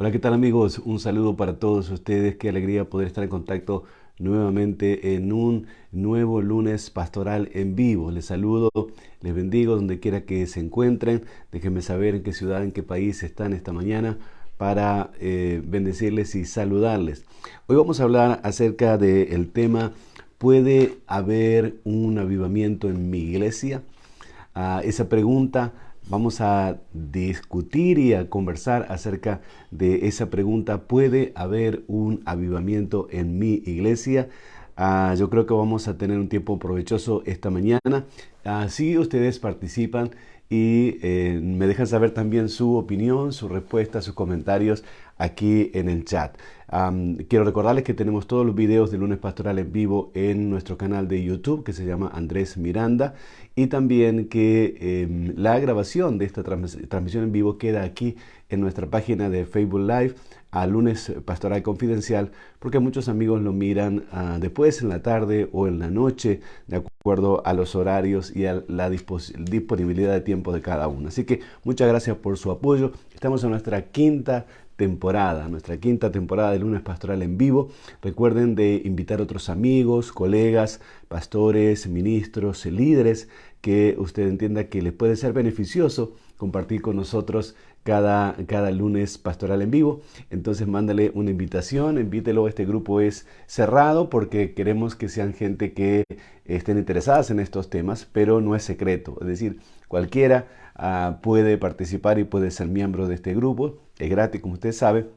Hola, ¿qué tal amigos? Un saludo para todos ustedes. Qué alegría poder estar en contacto nuevamente en un nuevo lunes pastoral en vivo. Les saludo, les bendigo donde quiera que se encuentren. Déjenme saber en qué ciudad, en qué país están esta mañana para bendecirles y saludarles. Hoy vamos a hablar acerca del tema: ¿puede haber un avivamiento en mi iglesia? Esa pregunta vamos a discutir y a conversar acerca de esa pregunta. ¿Puede haber un avivamiento en mi iglesia? Yo creo que vamos a tener un tiempo provechoso esta mañana. Si ustedes participan y me dejan saber también su opinión, su respuesta, sus comentarios aquí en el chat. Quiero recordarles que tenemos todos los videos de Lunes Pastoral en vivo en nuestro canal de YouTube, que se llama Andrés Miranda, y también que la grabación de esta transmisión en vivo queda aquí en nuestra página de Facebook Live a Lunes Pastoral Confidencial, porque muchos amigos lo miran después en la tarde o en la noche, de acuerdo a los horarios y a la disponibilidad de tiempo de cada uno. Así que muchas gracias por su apoyo. Estamos en nuestra quinta temporada de Lunes Pastoral en vivo. Recuerden de invitar a otros amigos, colegas, pastores, ministros, líderes que usted entienda que les puede ser beneficioso compartir con nosotros cada lunes pastoral en vivo. Entonces mándale una invitación, invítelo. Este grupo es cerrado porque queremos que sean gente que estén interesadas en estos temas, pero no es secreto. Es decir, cualquiera puede participar y puede ser miembro de este grupo. Es gratis, como usted sabe,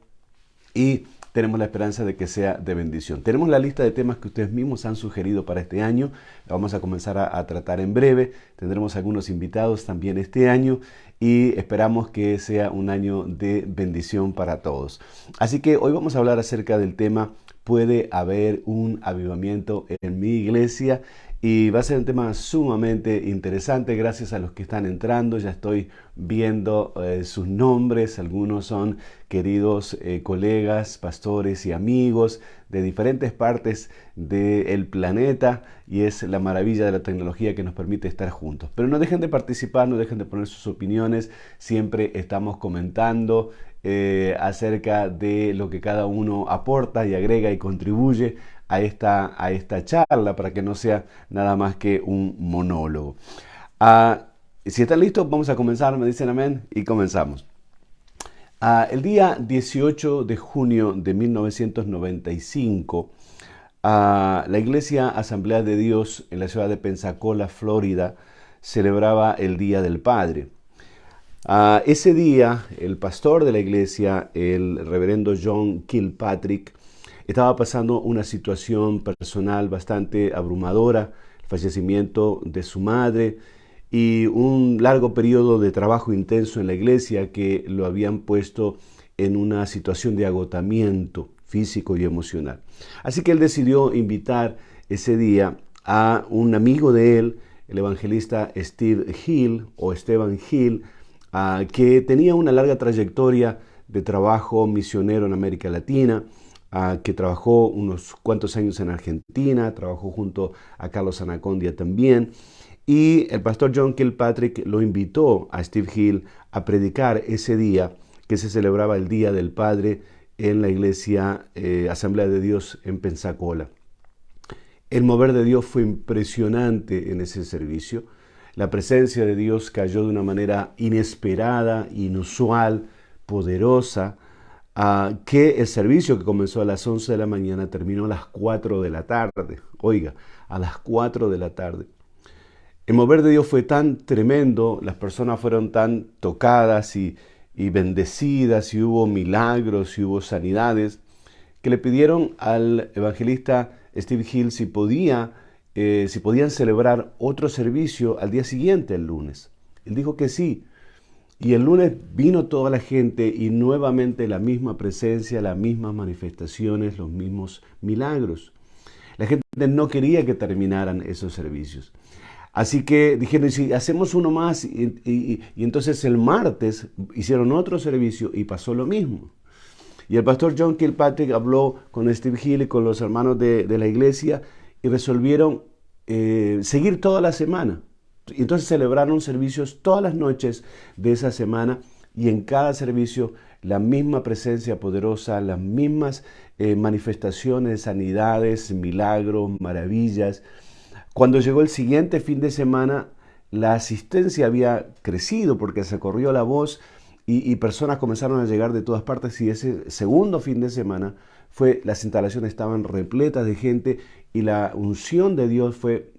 y tenemos la esperanza de que sea de bendición. Tenemos la lista de temas que ustedes mismos han sugerido para este año. La vamos a comenzar a tratar en breve. Tendremos algunos invitados también este año y esperamos que sea un año de bendición para todos. Así que hoy vamos a hablar acerca del tema: ¿puede haber un avivamiento en mi iglesia? Y va a ser un tema sumamente interesante. Gracias a los que están entrando. Ya estoy viendo sus nombres. Algunos son queridos colegas, pastores y amigos de diferentes partes del planeta. Y es la maravilla de la tecnología que nos permite estar juntos. Pero no dejen de participar, no dejen de poner sus opiniones. Siempre estamos comentando acerca de lo que cada uno aporta y agrega y contribuye a esta charla, para que no sea nada más que un monólogo. Si están listos, vamos a comenzar. Me dicen amén y comenzamos. El día 18 de junio de 1995, la Iglesia Asamblea de Dios en la ciudad de Pensacola, Florida, celebraba el Día del Padre. Ese día, el pastor de la iglesia, el reverendo John Kilpatrick, estaba pasando una situación personal bastante abrumadora: el fallecimiento de su madre y un largo periodo de trabajo intenso en la iglesia que lo habían puesto en una situación de agotamiento físico y emocional. Así que él decidió invitar ese día a un amigo de él, el evangelista Steve Hill o Esteban Hill, que tenía una larga trayectoria de trabajo misionero en América Latina, que trabajó unos cuantos años en Argentina, trabajó junto a Carlos Anacondia también. Y el pastor John Kilpatrick lo invitó a Steve Hill a predicar ese día que se celebraba el Día del Padre en la iglesia Asamblea de Dios en Pensacola. El mover de Dios fue impresionante en ese servicio. La presencia de Dios cayó de una manera inesperada, inusual, poderosa, que el servicio, que comenzó a las 11 de la mañana, terminó a las 4 de la tarde. Oiga, a las 4 de la tarde. El mover de Dios fue tan tremendo, las personas fueron tan tocadas y bendecidas, y hubo milagros y hubo sanidades, que le pidieron al evangelista Steve Hill si podían celebrar otro servicio al día siguiente, el lunes. Él dijo que sí. Y el lunes vino toda la gente y nuevamente la misma presencia, las mismas manifestaciones, los mismos milagros. La gente no quería que terminaran esos servicios. Así que dijeron: ¿y si hacemos uno más? Y entonces el martes hicieron otro servicio y pasó lo mismo. Y el pastor John Kilpatrick habló con Steve Hill y con los hermanos de la iglesia y resolvieron seguir toda la semana. Y entonces celebraron servicios todas las noches de esa semana, y en cada servicio la misma presencia poderosa, las mismas manifestaciones, sanidades, milagros, maravillas. Cuando llegó el siguiente fin de semana, la asistencia había crecido porque se corrió la voz y personas comenzaron a llegar de todas partes, y ese segundo fin de semana las instalaciones estaban repletas de gente y la unción de Dios fue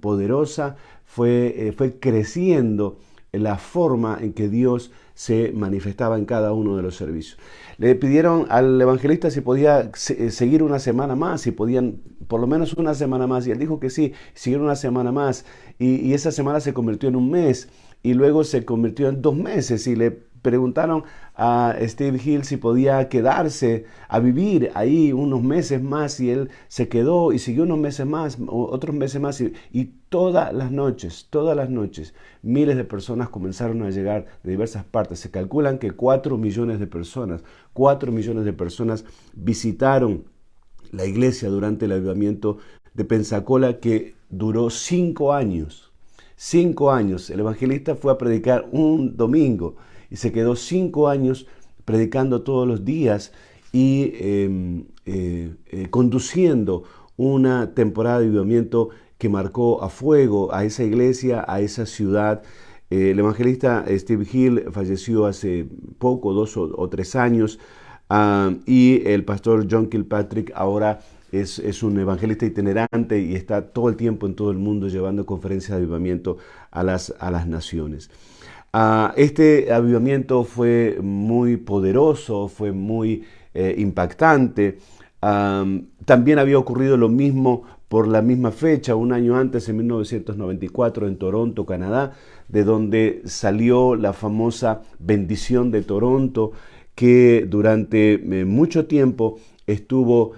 poderosa, fue creciendo la forma en que Dios se manifestaba en cada uno de los servicios. Le pidieron al evangelista si podía seguir una semana más, si podían por lo menos una semana más, y él dijo que sí, siguieron una semana más, y esa semana se convirtió en un mes, y luego se convirtió en 2 meses, y le preguntaron a Steve Hill si podía quedarse a vivir ahí unos meses más, y él se quedó y siguió unos meses más, otros meses más, y todas las noches, miles de personas comenzaron a llegar de diversas partes. Se calculan que 4 millones de personas visitaron la iglesia durante el avivamiento de Pensacola, que duró 5 años. 5 años. El evangelista fue a predicar un domingo y se quedó 5 años predicando todos los días y conduciendo una temporada de avivamiento que marcó a fuego a esa iglesia, a esa ciudad. El evangelista Steve Hill falleció hace poco, 2 o 3 años, y el pastor John Kilpatrick ahora es un evangelista itinerante y está todo el tiempo en todo el mundo llevando conferencias de avivamiento a las naciones. Este avivamiento fue muy poderoso, fue muy impactante. También había ocurrido lo mismo por la misma fecha, un año antes, en 1994, en Toronto, Canadá, de donde salió la famosa bendición de Toronto, que durante mucho tiempo estuvo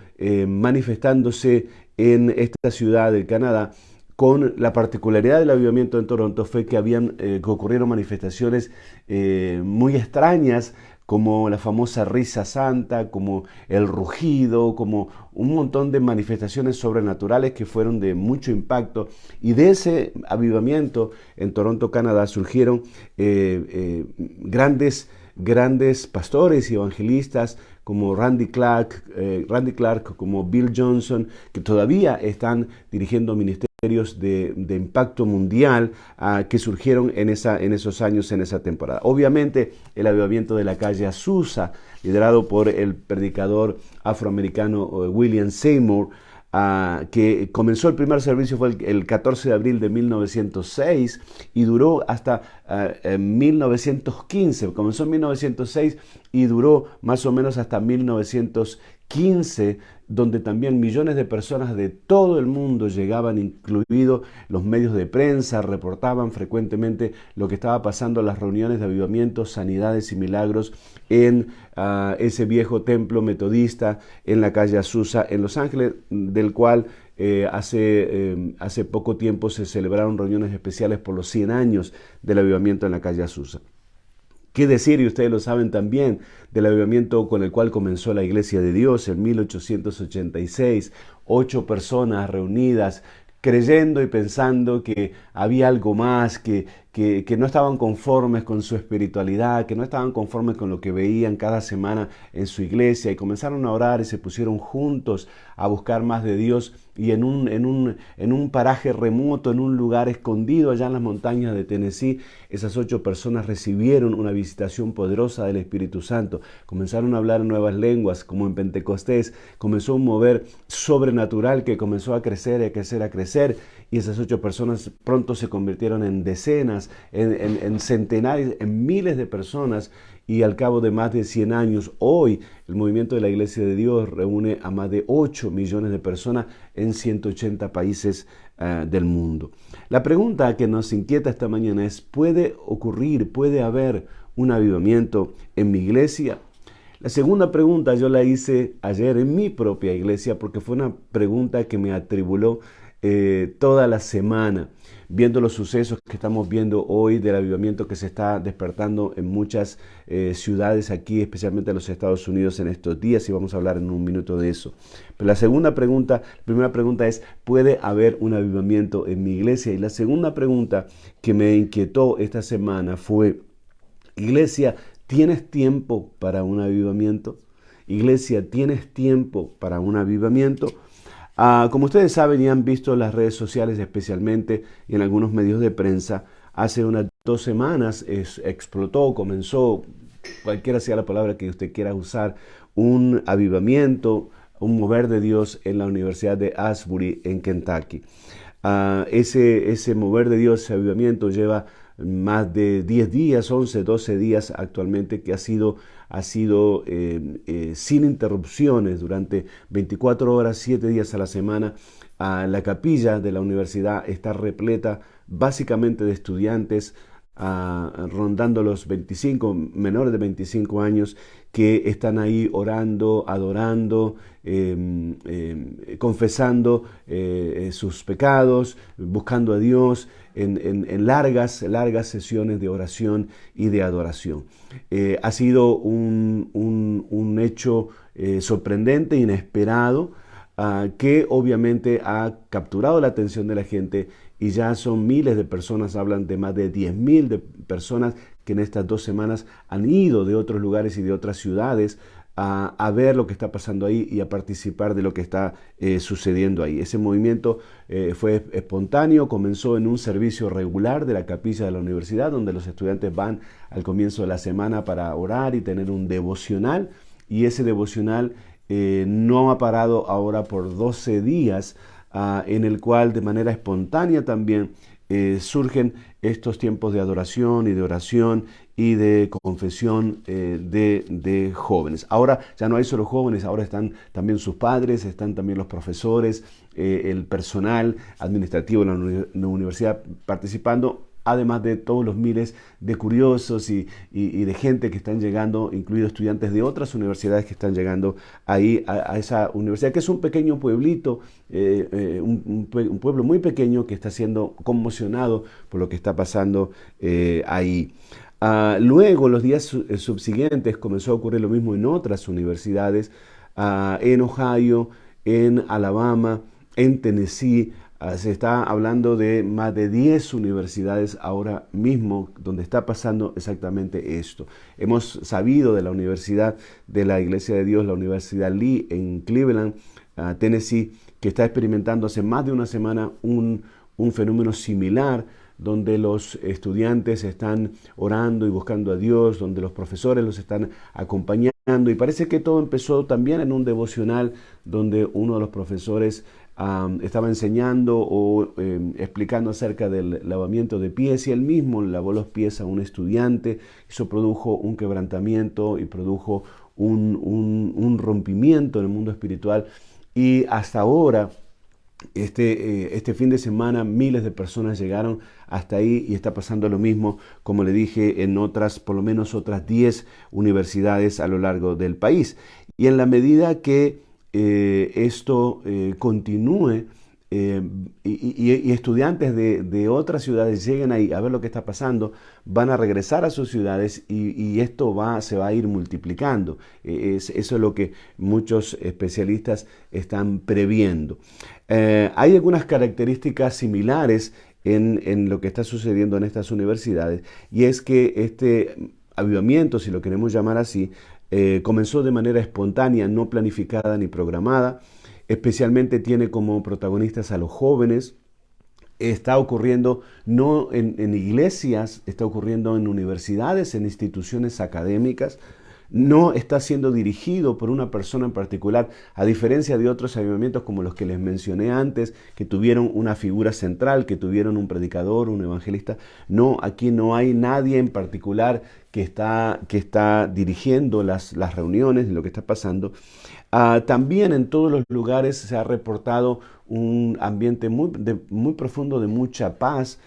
manifestándose en esta ciudad del Canadá. Con la particularidad del avivamiento en Toronto fue que que ocurrieron manifestaciones muy extrañas, como la famosa risa santa, como el rugido, como un montón de manifestaciones sobrenaturales que fueron de mucho impacto. Y de ese avivamiento en Toronto, Canadá, surgieron grandes pastores y evangelistas como Randy Clark, como Bill Johnson, que todavía están dirigiendo ministerios de impacto mundial que surgieron en esos años, en esa temporada. Obviamente, el avivamiento de la calle Azusa, liderado por el predicador afroamericano William Seymour, que comenzó el primer servicio fue el 14 de abril de 1906 y duró hasta 1915. Comenzó en 1906 y duró más o menos hasta 1915, donde también millones de personas de todo el mundo llegaban, incluidos los medios de prensa, reportaban frecuentemente lo que estaba pasando en las reuniones de avivamiento, sanidades y milagros en ese viejo templo metodista en la calle Azusa, en Los Ángeles, del cual hace poco tiempo se celebraron reuniones especiales por los 100 años del avivamiento en la calle Azusa. ¿Qué decir? Y ustedes lo saben también, del avivamiento con el cual comenzó la Iglesia de Dios en 1886. 8 personas reunidas, creyendo y pensando que había algo más, que no estaban conformes con su espiritualidad, que no estaban conformes con lo que veían cada semana en su iglesia, y comenzaron a orar y se pusieron juntos a buscar más de Dios, y en un paraje remoto, en un lugar escondido allá en las montañas de Tennessee, esas 8 personas recibieron una visitación poderosa del Espíritu Santo. Comenzaron a hablar en nuevas lenguas, como en Pentecostés. Comenzó un mover sobrenatural que comenzó a crecer, a crecer, y esas 8 personas pronto se convirtieron en decenas, en centenares, en miles de personas. Y al cabo de más de 100 años, hoy el movimiento de la Iglesia de Dios reúne a más de 8 millones de personas en 180 países del mundo. La pregunta que nos inquieta esta mañana es: ¿puede haber un avivamiento en mi iglesia? La segunda pregunta yo la hice ayer en mi propia iglesia, porque fue una pregunta que me atribuló toda la semana, viendo los sucesos que estamos viendo hoy del avivamiento que se está despertando en muchas ciudades aquí, especialmente en los Estados Unidos en estos días, y vamos a hablar en un minuto de eso. Pero la primera pregunta es: ¿puede haber un avivamiento en mi iglesia? Y la segunda pregunta que me inquietó esta semana fue: Iglesia, ¿tienes tiempo para un avivamiento? Iglesia, ¿tienes tiempo para un avivamiento? Como ustedes saben y han visto en las redes sociales especialmente y en algunos medios de prensa, hace unas 2 semanas explotó, comenzó, cualquiera sea la palabra que usted quiera usar, un avivamiento, un mover de Dios en la Universidad de Asbury en Kentucky. Ese mover de Dios, ese avivamiento lleva más de 10 días, 11, 12 días actualmente, que ha sido sin interrupciones durante 24 horas, 7 días a la semana. La capilla de la universidad está repleta básicamente de estudiantes rondando los 25, menores de 25 años, que están ahí orando, adorando, confesando sus pecados, buscando a Dios en largas sesiones de oración y de adoración. Ha sido un hecho sorprendente, inesperado, que obviamente ha capturado la atención de la gente, y ya son miles de personas, hablan de más de 10.000 de personas que en estas 2 semanas han ido de otros lugares y de otras ciudades a ver lo que está pasando ahí y a participar de lo que está sucediendo ahí. Ese movimiento fue espontáneo, comenzó en un servicio regular de la capilla de la universidad, donde los estudiantes van al comienzo de la semana para orar y tener un devocional, y ese devocional no ha parado ahora por 12 días, en el cual de manera espontánea también surgen estos tiempos de adoración y de oración y de confesión de jóvenes. Ahora ya no hay solo jóvenes, ahora están también sus padres, están también los profesores, el personal administrativo de la universidad participando, además de todos los miles de curiosos y de gente que están llegando, incluidos estudiantes de otras universidades que están llegando ahí a esa universidad, que es un pequeño pueblito, un pueblo muy pequeño que está siendo conmocionado por lo que está pasando ahí. Luego, los días subsiguientes, comenzó a ocurrir lo mismo en otras universidades, en Ohio, en Alabama, en Tennessee. Se está hablando de más de 10 universidades ahora mismo donde está pasando exactamente esto. Hemos sabido de la Universidad de la Iglesia de Dios, la Universidad Lee en Cleveland, Tennessee, que está experimentando hace más de una semana un fenómeno similar, donde los estudiantes están orando y buscando a Dios, donde los profesores los están acompañando, y parece que todo empezó también en un devocional donde uno de los profesores estaba enseñando o explicando acerca del lavamiento de pies, y él mismo lavó los pies a un estudiante. Eso produjo un quebrantamiento y produjo un rompimiento en el mundo espiritual, y hasta ahora este fin de semana miles de personas llegaron hasta ahí, y está pasando lo mismo, como le dije, en otras, por lo menos otras 10 universidades a lo largo del país. Y en la medida que esto continúe, y estudiantes de otras ciudades lleguen ahí a ver lo que está pasando, van a regresar a sus ciudades, y esto se va a ir multiplicando. Eso es lo que muchos especialistas están previendo. Hay algunas características similares en lo que está sucediendo en estas universidades, y es que este avivamiento, si lo queremos llamar así, comenzó de manera espontánea, no planificada ni programada. Especialmente tiene como protagonistas a los jóvenes. Está ocurriendo no en iglesias, está ocurriendo en universidades, en instituciones académicas. No está siendo dirigido por una persona en particular, a diferencia de otros avivamientos como los que les mencioné antes, que tuvieron una figura central, que tuvieron un predicador, un evangelista. No, aquí no hay nadie en particular que está dirigiendo las reuniones de lo que está pasando. También en todos los lugares se ha reportado un ambiente muy profundo de mucha paz.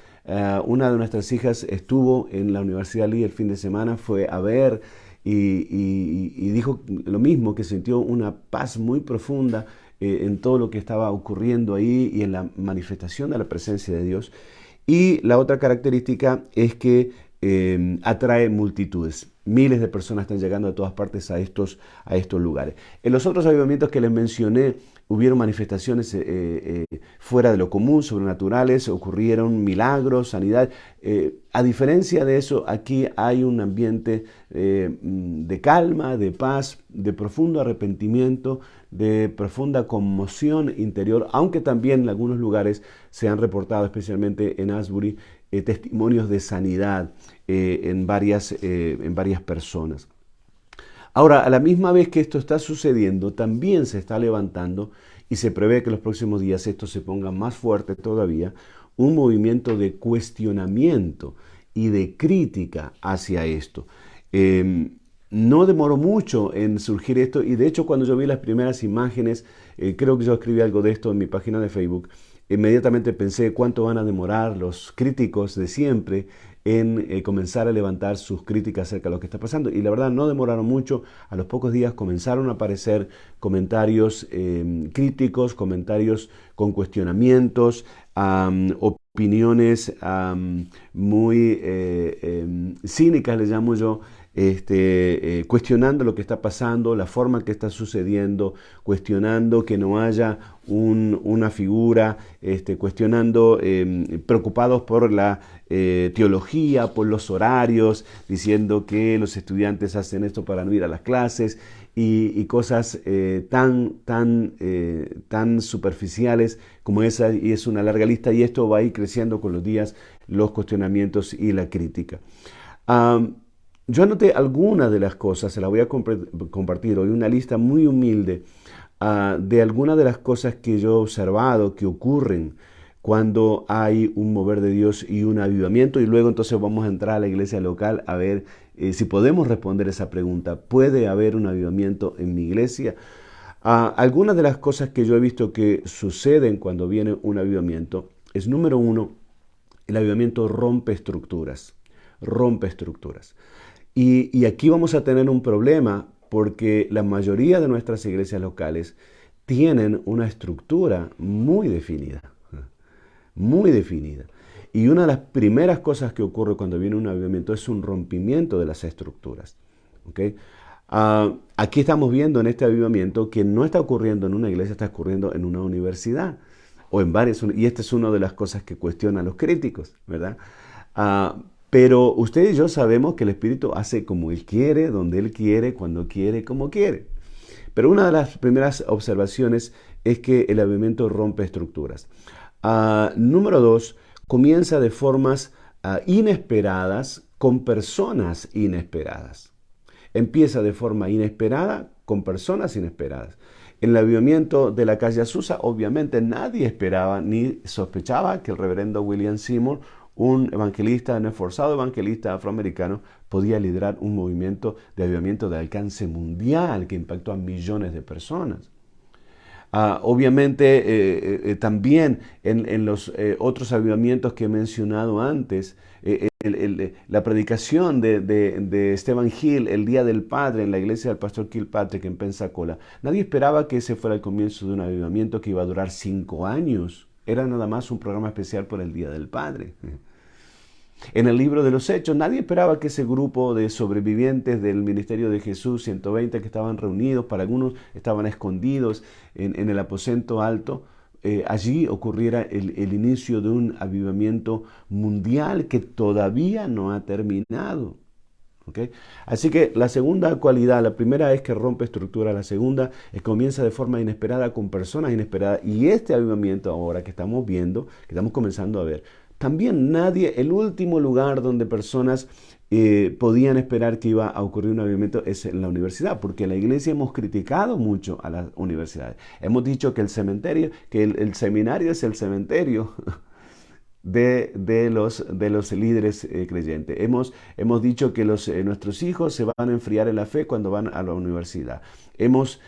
Una de nuestras hijas estuvo en la Universidad Lee el fin de semana, fue a ver y dijo lo mismo, que sintió una paz muy profunda en todo lo que estaba ocurriendo ahí y en la manifestación de la presencia de Dios. Y la otra característica es que atrae multitudes. Miles de personas están llegando de todas partes a estos lugares. En los otros avivamientos que les mencioné, hubieron manifestaciones fuera de lo común, sobrenaturales, ocurrieron milagros, sanidad. A diferencia de eso, aquí hay un ambiente de calma, de paz, de profundo arrepentimiento, de profunda conmoción interior, aunque también en algunos lugares se han reportado, especialmente en Asbury, testimonios de sanidad en varias personas. Ahora, a la misma vez que esto está sucediendo, también se está levantando, y se prevé que en los próximos días esto se ponga más fuerte todavía, un movimiento de cuestionamiento y de crítica hacia esto. No demoró mucho en surgir esto, y de hecho cuando yo vi las primeras imágenes, creo que yo escribí algo de esto en mi página de Facebook, inmediatamente pensé cuánto van a demorar los críticos de siempre en comenzar a levantar sus críticas acerca de lo que está pasando. Y la verdad no demoraron mucho. A los pocos días comenzaron a aparecer comentarios críticos, comentarios con cuestionamientos, opiniones muy cínicas, le llamo yo, cuestionando lo que está pasando, la forma que está sucediendo, cuestionando que no haya una figura, cuestionando, preocupados por la teología, por los horarios, diciendo que los estudiantes hacen esto para no ir a las clases y cosas tan superficiales como esa, y es una larga lista, y esto va a ir creciendo con los días, los cuestionamientos y la crítica. Yo anoté algunas de las cosas, se las voy a compartir hoy, una lista muy humilde de algunas de las cosas que yo he observado que ocurren cuando hay un mover de Dios y un avivamiento, y luego entonces vamos a entrar a la iglesia local a ver si podemos responder esa pregunta. ¿Puede haber un avivamiento en mi iglesia? Algunas de las cosas que yo he visto que suceden cuando viene un avivamiento es, número uno, el avivamiento rompe estructuras, rompe estructuras. Y aquí vamos a tener un problema porque la mayoría de nuestras iglesias locales tienen una estructura muy definida, muy definida. Y una de las primeras cosas que ocurre cuando viene un avivamiento es un rompimiento de las estructuras. ¿Okay? Aquí estamos viendo en este avivamiento que no está ocurriendo en una iglesia, está ocurriendo en una universidad o en varias, y esta es una de las cosas que cuestionan los críticos, ¿verdad? Pero usted y yo sabemos que el Espíritu hace como Él quiere, donde Él quiere, cuando quiere, como quiere. Pero una de las primeras observaciones es que el avivamiento rompe estructuras. Número dos, comienza de formas inesperadas con personas inesperadas. Empieza de forma inesperada con personas inesperadas. En el avivamiento de la calle Azusa, obviamente nadie esperaba ni sospechaba que el reverendo William Seymour, un evangelista, un esforzado evangelista afroamericano, podía liderar un movimiento de avivamiento de alcance mundial que impactó a millones de personas. Obviamente también en los otros avivamientos que he mencionado antes, la predicación de Stephen Hill el Día del Padre en la iglesia del pastor Kilpatrick en Pensacola, nadie esperaba que ese fuera el comienzo de un avivamiento que iba a durar 5 años. Era nada más un programa especial por el Día del Padre. En el libro de los Hechos, nadie esperaba que ese grupo de sobrevivientes del ministerio de Jesús, 120 que estaban reunidos, para algunos estaban escondidos en el aposento alto, allí ocurriera el inicio de un avivamiento mundial que todavía no ha terminado. ¿Okay? Así que la segunda cualidad, la primera es que rompe estructura, la segunda es que comienza de forma inesperada con personas inesperadas, y este avivamiento ahora que estamos viendo, que estamos comenzando a ver, también el último lugar donde personas podían esperar que iba a ocurrir un avivamiento es en la universidad, porque en la iglesia hemos criticado mucho a las universidades. Hemos dicho que el seminario es el cementerio de los líderes creyentes. Hemos dicho que nuestros hijos se van a enfriar en la fe cuando van a la universidad. Hemos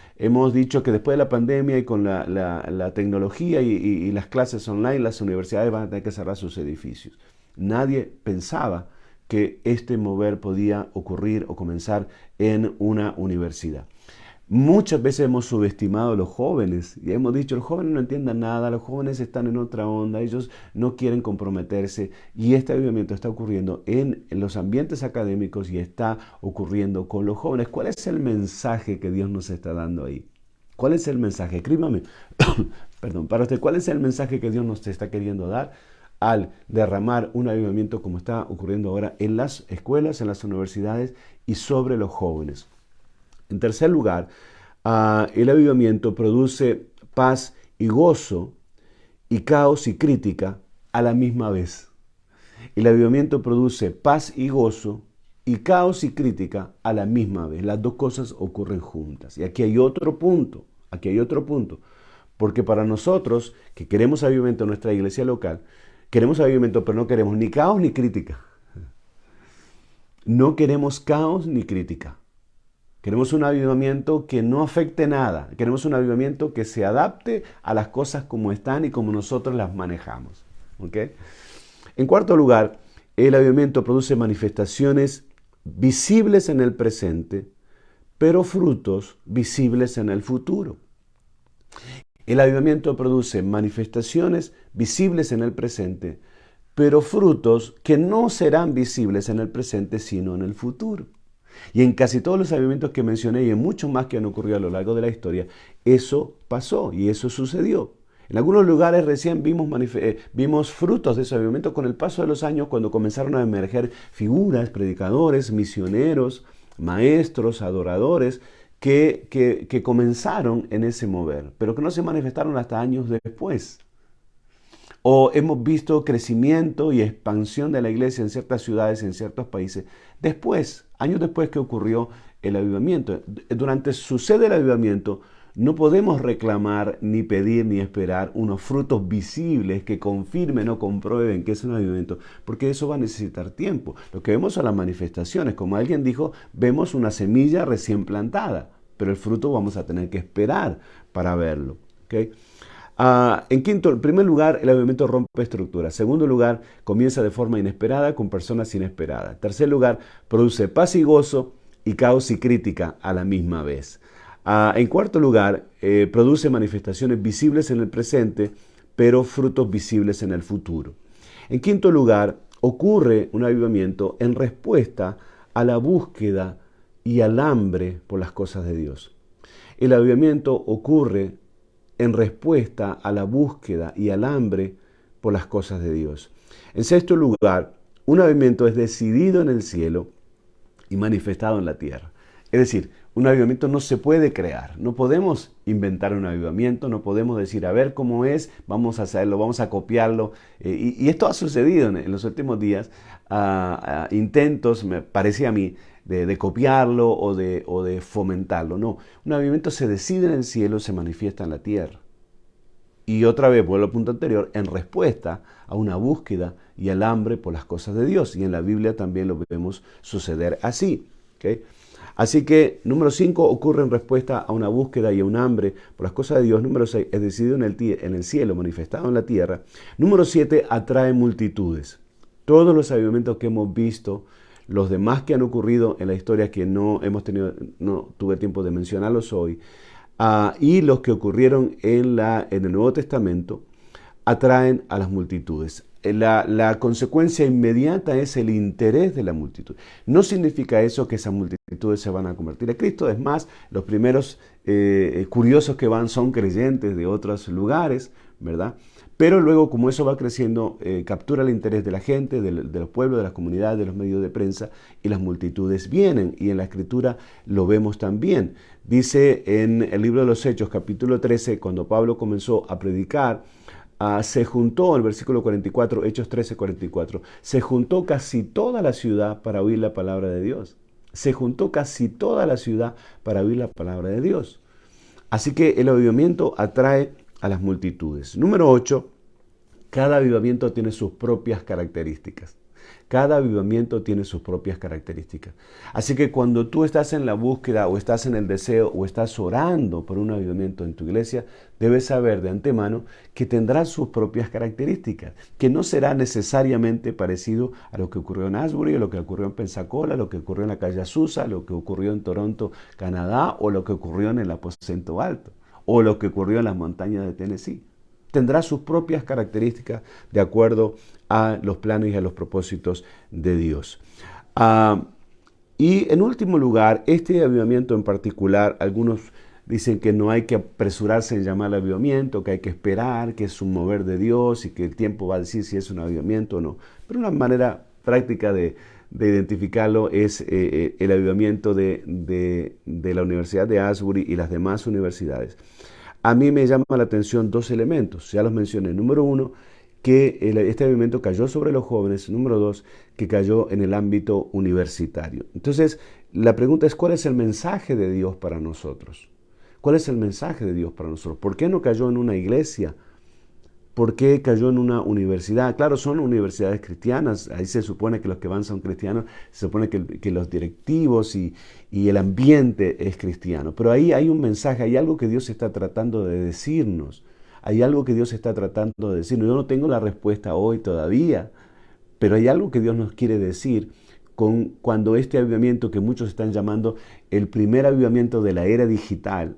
dicho que después de la pandemia y con la tecnología y las clases online, las universidades van a tener que cerrar sus edificios. Nadie pensaba que este mover podía ocurrir o comenzar en una universidad. Muchas veces hemos subestimado a los jóvenes y hemos dicho, los jóvenes no entienden nada, los jóvenes están en otra onda, ellos no quieren comprometerse y este avivamiento está ocurriendo en los ambientes académicos y está ocurriendo con los jóvenes. ¿Cuál es el mensaje que Dios nos está dando ahí? ¿Cuál es el mensaje? Escríbame, perdón, para usted, ¿cuál es el mensaje que Dios nos está queriendo dar al derramar un avivamiento como está ocurriendo ahora en las escuelas, en las universidades y sobre los jóvenes? En tercer lugar, el avivamiento produce paz y gozo y caos y crítica a la misma vez. El avivamiento produce paz y gozo y caos y crítica a la misma vez. Las dos cosas ocurren juntas. Y aquí hay otro punto, porque para nosotros que queremos avivamiento en nuestra iglesia local, queremos avivamiento pero no queremos ni caos ni crítica. No queremos caos ni crítica. Queremos un avivamiento que no afecte nada. Queremos un avivamiento que se adapte a las cosas como están y como nosotros las manejamos. ¿Okay? En cuarto lugar, el avivamiento produce manifestaciones visibles en el presente, pero frutos visibles en el futuro. El avivamiento produce manifestaciones visibles en el presente, pero frutos que no serán visibles en el presente, sino en el futuro. Y en casi todos los avivamientos que mencioné y en muchos más que han ocurrido a lo largo de la historia, eso pasó y eso sucedió. En algunos lugares recién vimos frutos de ese avivamiento con el paso de los años cuando comenzaron a emerger figuras, predicadores, misioneros, maestros, adoradores, que comenzaron en ese mover, pero que no se manifestaron hasta años después. O hemos visto crecimiento y expansión de la iglesia en ciertas ciudades, en ciertos países, después, años después que ocurrió el avivamiento. Durante sucede el avivamiento, no podemos reclamar, ni pedir, ni esperar unos frutos visibles que confirmen o comprueben que es un avivamiento, porque eso va a necesitar tiempo. Lo que vemos son las manifestaciones. Como alguien dijo, vemos una semilla recién plantada, pero el fruto vamos a tener que esperar para verlo. ¿Okay? En primer lugar, el avivamiento rompe estructuras. Segundo lugar, comienza de forma inesperada con personas inesperadas. Tercer lugar, produce paz y gozo y caos y crítica a la misma vez. En cuarto lugar, produce manifestaciones visibles en el presente, pero frutos visibles en el futuro. En quinto lugar, ocurre un avivamiento en respuesta a la búsqueda y al hambre por las cosas de Dios. El avivamiento ocurre en respuesta a la búsqueda y al hambre por las cosas de Dios. En sexto lugar, un avivamiento es decidido en el cielo y manifestado en la tierra. Es decir, un avivamiento no se puede crear. No podemos inventar un avivamiento, no podemos decir, a ver cómo es, vamos a hacerlo, vamos a copiarlo. Y esto ha sucedido en los últimos días, intentos, me parecía a mí, de copiarlo o de fomentarlo. No, un avivamiento se decide en el cielo, se manifiesta en la tierra. Y otra vez, vuelvo al punto anterior, en respuesta a una búsqueda y al hambre por las cosas de Dios. Y en la Biblia también lo vemos suceder así. ¿Okay? Así que, número 5, ocurre en respuesta a una búsqueda y a un hambre por las cosas de Dios. Número 6, es decidido en el cielo, manifestado en la tierra. Número 7, atrae multitudes. Todos los avivamientos que hemos visto, los demás que han ocurrido en la historia que no tuve tiempo de mencionarlos hoy, y los que ocurrieron en el Nuevo Testamento, atraen a las multitudes. La consecuencia inmediata es el interés de la multitud. No significa eso que esas multitudes se van a convertir a Cristo. Es más, los primeros curiosos que van son creyentes de otros lugares, ¿verdad? Pero luego, como eso va creciendo, captura el interés de la gente, de los pueblos, de las comunidades, de los medios de prensa, y las multitudes vienen. Y en la Escritura lo vemos también. Dice en el libro de los Hechos, capítulo 13, cuando Pablo comenzó a predicar, se juntó, el versículo 44, Hechos 13, 44, se juntó casi toda la ciudad para oír la palabra de Dios. Se juntó casi toda la ciudad para oír la palabra de Dios. Así que el avivamiento atrae a las multitudes. Número 8, cada avivamiento tiene sus propias características. Cada avivamiento tiene sus propias características. Así que cuando tú estás en la búsqueda o estás en el deseo o estás orando por un avivamiento en tu iglesia, debes saber de antemano que tendrá sus propias características, que no será necesariamente parecido a lo que ocurrió en Asbury, a lo que ocurrió en Pensacola, a lo que ocurrió en la calle Azusa, a lo que ocurrió en Toronto, Canadá, o lo que ocurrió en el Aposento Alto, o lo que ocurrió en las montañas de Tennessee. Tendrá sus propias características de acuerdo a los planes y a los propósitos de Dios. Y en último lugar, este avivamiento en particular, algunos dicen que no hay que apresurarse en llamar avivamiento, que hay que esperar, que es un mover de Dios y que el tiempo va a decir si es un avivamiento o no. Pero una manera práctica de identificarlo es el avivamiento de la Universidad de Asbury y las demás universidades. A mí me llama la atención dos elementos, ya los mencioné. Número uno, que este avivamiento cayó sobre los jóvenes. Número dos, que cayó en el ámbito universitario. Entonces, la pregunta es, ¿cuál es el mensaje de Dios para nosotros? ¿Cuál es el mensaje de Dios para nosotros? ¿Por qué no cayó en una iglesia? ¿Por qué cayó en una universidad? Claro, son universidades cristianas, ahí se supone que los que van son cristianos, se supone que los directivos y el ambiente es cristiano, pero ahí hay un mensaje, hay algo que Dios está tratando de decirnos, hay algo que Dios está tratando de decirnos. Yo no tengo la respuesta hoy todavía, pero hay algo que Dios nos quiere decir cuando este avivamiento que muchos están llamando el primer avivamiento de la era digital.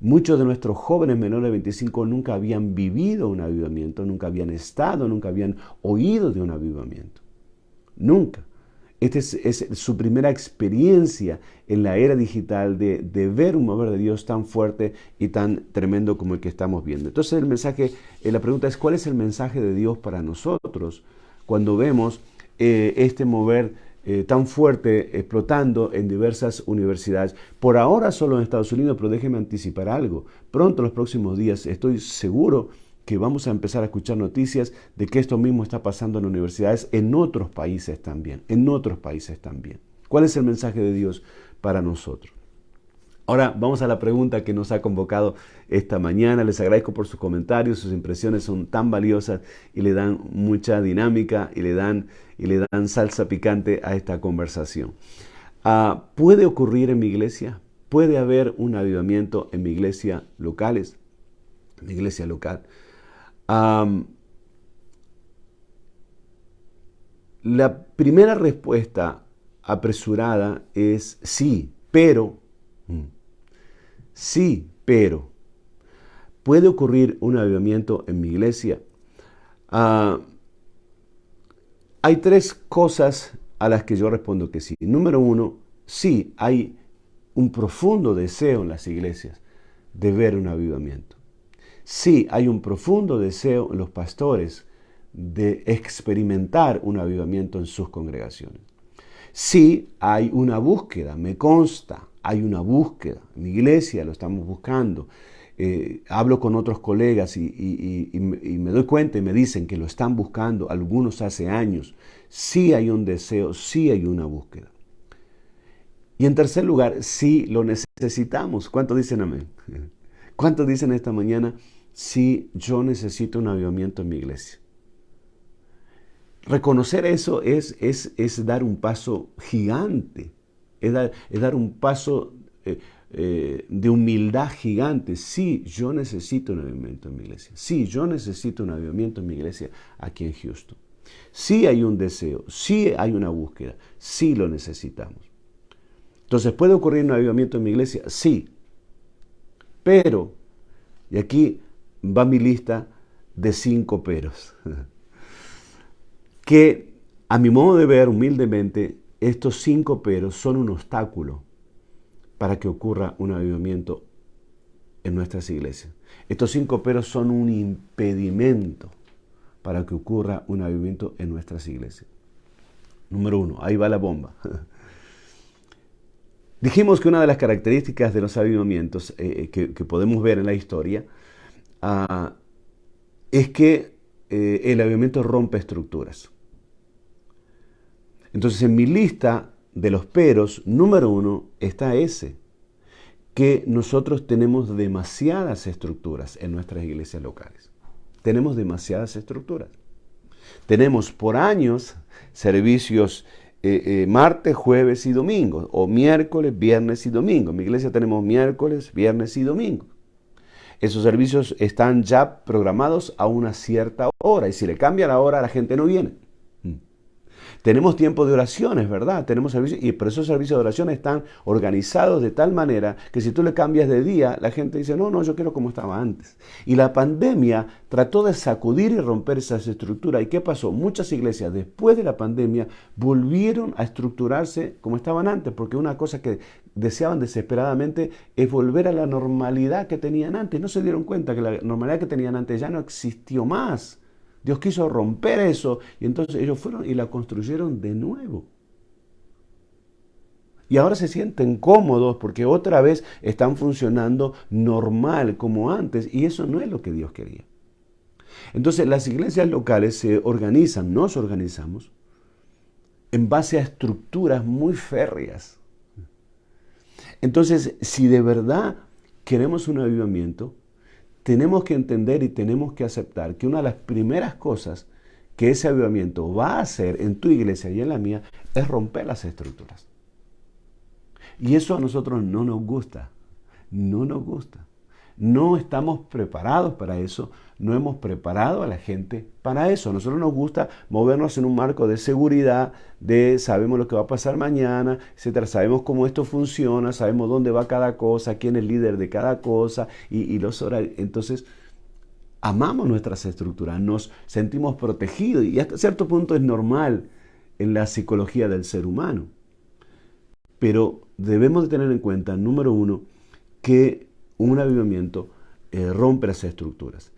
Muchos de nuestros jóvenes menores de 25 nunca habían vivido un avivamiento, nunca habían estado, nunca habían oído de un avivamiento. Nunca. Esta es su primera experiencia en la era digital de ver un mover de Dios tan fuerte y tan tremendo como el que estamos viendo. Entonces el mensaje, la pregunta es, ¿cuál es el mensaje de Dios para nosotros cuando vemos este mover tan fuerte explotando en diversas universidades? Por ahora solo en Estados Unidos, pero déjeme anticipar algo. Pronto, en los próximos días, estoy seguro que vamos a empezar a escuchar noticias de que esto mismo está pasando en universidades en otros países también, ¿Cuál es el mensaje de Dios para nosotros? Ahora vamos a la pregunta que nos ha convocado esta mañana. Les agradezco por sus comentarios, sus impresiones son tan valiosas y le dan mucha dinámica y le dan salsa picante a esta conversación. ¿Puede ocurrir en mi iglesia? ¿Puede haber un avivamiento en mi iglesia local? La primera respuesta apresurada es sí, pero... Sí, pero ¿puede ocurrir un avivamiento en mi iglesia? Hay tres cosas a las que yo respondo que sí. Número uno, sí, hay un profundo deseo en las iglesias de ver un avivamiento. Sí, hay un profundo deseo en los pastores de experimentar un avivamiento en sus congregaciones. Sí, hay una búsqueda, me consta. Hay una búsqueda, en mi iglesia lo estamos buscando. Hablo con otros colegas y me doy cuenta y me dicen que lo están buscando, algunos hace años. Sí hay un deseo, sí hay una búsqueda. Y en tercer lugar, sí lo necesitamos. ¿Cuántos dicen amén? ¿Cuántos dicen esta mañana, sí, yo necesito un avivamiento en mi iglesia? Reconocer eso es dar un paso gigante. Es dar un paso de humildad gigante. Sí, yo necesito un avivamiento en mi iglesia. Sí, yo necesito un avivamiento en mi iglesia aquí en Houston. Sí hay un deseo, sí hay una búsqueda, sí lo necesitamos. Entonces, ¿puede ocurrir un avivamiento en mi iglesia? Sí. Pero, y aquí va mi lista de 5 peros, que a mi modo de ver, humildemente, estos 5 peros son un obstáculo para que ocurra un avivamiento en nuestras iglesias. Estos 5 peros son un impedimento para que ocurra un avivamiento en nuestras iglesias. Número 1, ahí va la bomba. Dijimos que una de las características de los avivamientos que podemos ver en la historia es que el avivamiento rompe estructuras. Entonces, en mi lista de los peros, número 1 está ese, que nosotros tenemos demasiadas estructuras en nuestras iglesias locales. Tenemos demasiadas estructuras. Tenemos por años servicios martes, jueves y domingo, o miércoles, viernes y domingo. En mi iglesia tenemos miércoles, viernes y domingo. Esos servicios están ya programados a una cierta hora y si le cambia la hora, la gente no viene. Tenemos tiempo de oraciones, ¿verdad? Tenemos servicios, pero esos servicios de oración están organizados de tal manera que si tú le cambias de día, la gente dice, no, yo quiero como estaba antes. Y la pandemia trató de sacudir y romper esas estructuras. ¿Y qué pasó? Muchas iglesias después de la pandemia volvieron a estructurarse como estaban antes, porque una cosa que deseaban desesperadamente es volver a la normalidad que tenían antes. No se dieron cuenta que la normalidad que tenían antes ya no existió más. Dios quiso romper eso y entonces ellos fueron y la construyeron de nuevo. Y ahora se sienten cómodos porque otra vez están funcionando normal como antes y eso no es lo que Dios quería. Entonces las iglesias locales se organizan, nos organizamos en base a estructuras muy férreas. Entonces, si de verdad queremos un avivamiento, tenemos que entender y tenemos que aceptar que una de las primeras cosas que ese avivamiento va a hacer en tu iglesia y en la mía es romper las estructuras. Y eso a nosotros no nos gusta, no nos gusta. No estamos preparados para eso, no hemos preparado a la gente para eso. A nosotros nos gusta movernos en un marco de seguridad, sabemos lo que va a pasar mañana, etcétera. Sabemos cómo esto funciona, sabemos dónde va cada cosa, quién es el líder de cada cosa y los horarios. Entonces, amamos nuestras estructuras, nos sentimos protegidos y hasta cierto punto es normal en la psicología del ser humano. Pero debemos de tener en cuenta, número uno, que un avivamiento rompe las estructuras.